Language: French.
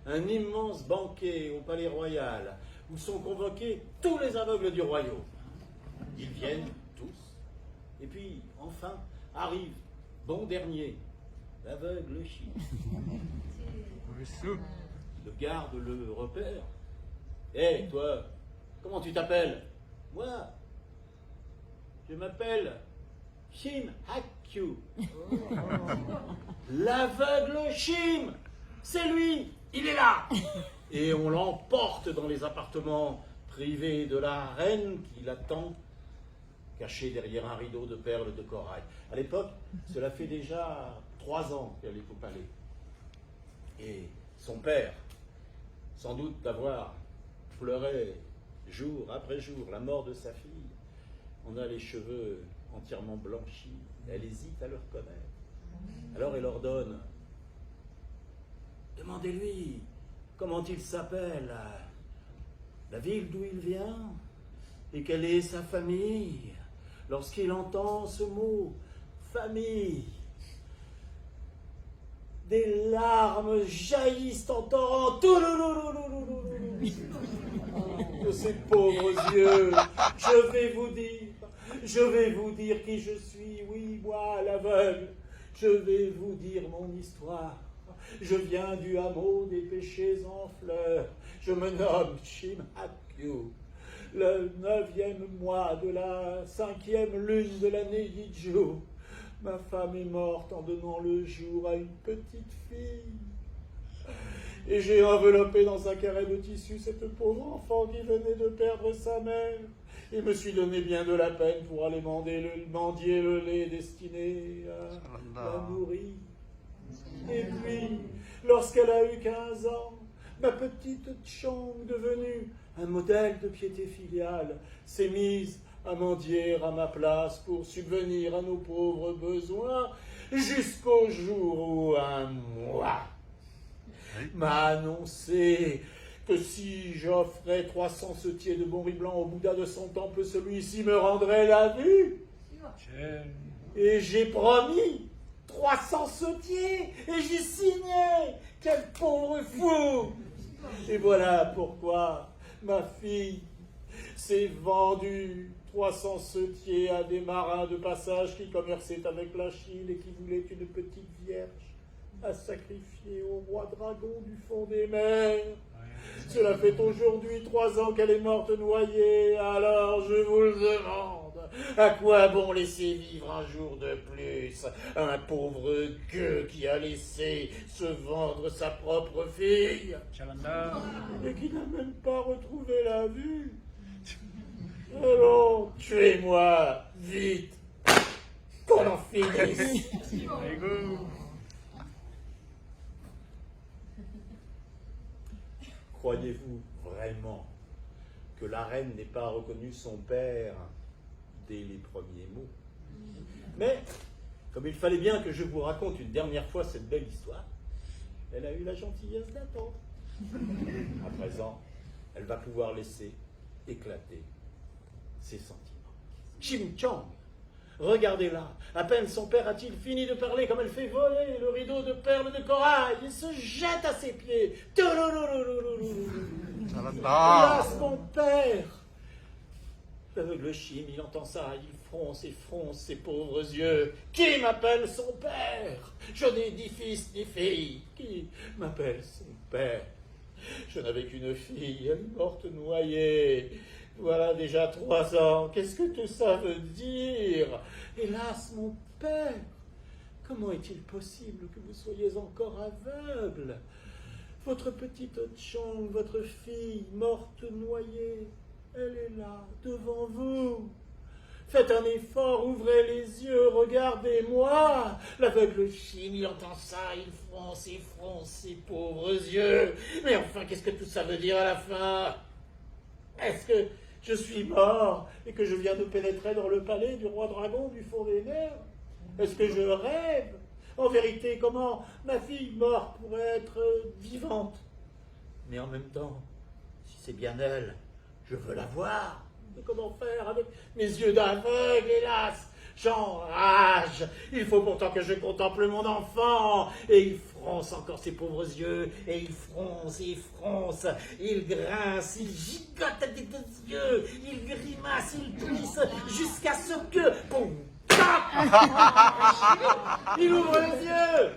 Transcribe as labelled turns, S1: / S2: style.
S1: un immense banquet au Palais Royal, où sont convoqués tous les aveugles du royaume. Ils viennent tous, et puis, enfin, arrive, bon dernier, l'aveugle Chim. Le garde le repère. Hé, toi, comment tu t'appelles? Moi, je m'appelle Chim Hakyu. L'aveugle Chim, c'est lui, il est là. Et on l'emporte dans les appartements privés de la reine qui l'attend, cachée derrière un rideau de perles de corail. À l'époque, cela fait déjà 3 ans qu'elle est au palais. Et son père, sans doute d'avoir pleuré jour après jour la mort de sa fille, on a les cheveux entièrement blanchis. Elle hésite à le reconnaître. Alors elle ordonne, demandez-lui comment il s'appelle, la ville d'où il vient, et quelle est sa famille. Lorsqu'il entend ce mot, famille, des larmes jaillissent en torrent de ses pauvres yeux. Je vais vous dire qui je suis, oui, moi, l'aveugle. Je vais vous dire mon histoire. Je viens du hameau des péchés en fleurs. Je me nomme Chim Hakyu. Le 9e mois de la 5e lune de l'année Yiju. Ma femme est morte en donnant le jour à une petite fille. Et j'ai enveloppé dans un carré de tissu cette pauvre enfant qui venait de perdre sa mère. Et me suis donné bien de la peine pour aller mendier le lait destiné à la nourrir. Et puis, lorsqu'elle a eu 15 ans, ma petite Chong, devenue un modèle de piété filiale, s'est mise à mendier à ma place pour subvenir à nos pauvres besoins, jusqu'au jour où un moi m'a annoncé que si j'offrais 300 setiers de bon riz blanc au Bouddha de son temple, celui-ci me rendrait la vue. Et j'ai promis 300 setiers, et j'y signais. Quel pauvre fou! Et voilà pourquoi ma fille s'est vendue 300 setiers à des marins de passage qui commerçaient avec la Chine et qui voulaient une petite vierge à sacrifier au roi dragon du fond des mers. Cela fait aujourd'hui 3 ans qu'elle est morte noyée, alors je vous le demande, à quoi bon laisser vivre un jour de plus un pauvre gueux qui a laissé se vendre sa propre fille et qui n'a même pas retrouvé la vue? Allons, tuez-moi, vite, qu'on en finisse. Croyez-vous vraiment que la reine n'ait pas reconnu son père dès les premiers mots? Mais, comme il fallait bien que je vous raconte une dernière fois cette belle histoire, elle a eu la gentillesse d'attendre. À présent, elle va pouvoir laisser éclater ses sentiments. Chim-Chong, regardez-la, à peine son père a-t-il fini de parler comme elle fait voler le rideau de perles de corail et se jette à ses pieds. Hélas, mon père! L'aveugle Chim, il entend ça, il fronce et fronce ses pauvres yeux. Qui m'appelle son père? Je n'ai ni fils ni fille. Qui m'appelle son père? Je n'avais qu'une fille, elle est morte noyée. Voilà déjà 3 ans. Qu'est-ce que tout ça veut dire? Hélas, mon père, comment est-il possible que vous soyez encore aveugle? Votre petite Chong, votre fille, morte noyée, elle est là, devant vous. Faites un effort, ouvrez les yeux, regardez-moi. L'aveugle Chim, il entend ça, il fronce ses pauvres yeux. Mais enfin, qu'est-ce que tout ça veut dire à la fin? Est-ce que je suis mort et que je viens de pénétrer dans le palais du roi dragon du fond des mers? Est-ce que je rêve? En vérité, comment ma fille morte pourrait être vivante? Mais en même temps, si c'est bien elle, je veux la voir. Mais comment faire avec mes yeux d'aveugle, hélas? j'enrage. Il faut pourtant que je contemple mon enfant. Et il fronce encore ses pauvres yeux, et il fronce, il grince, il gigote des deux yeux, il grimace, il plisse, jusqu'à ce que... Boum, tac, il ouvre les yeux.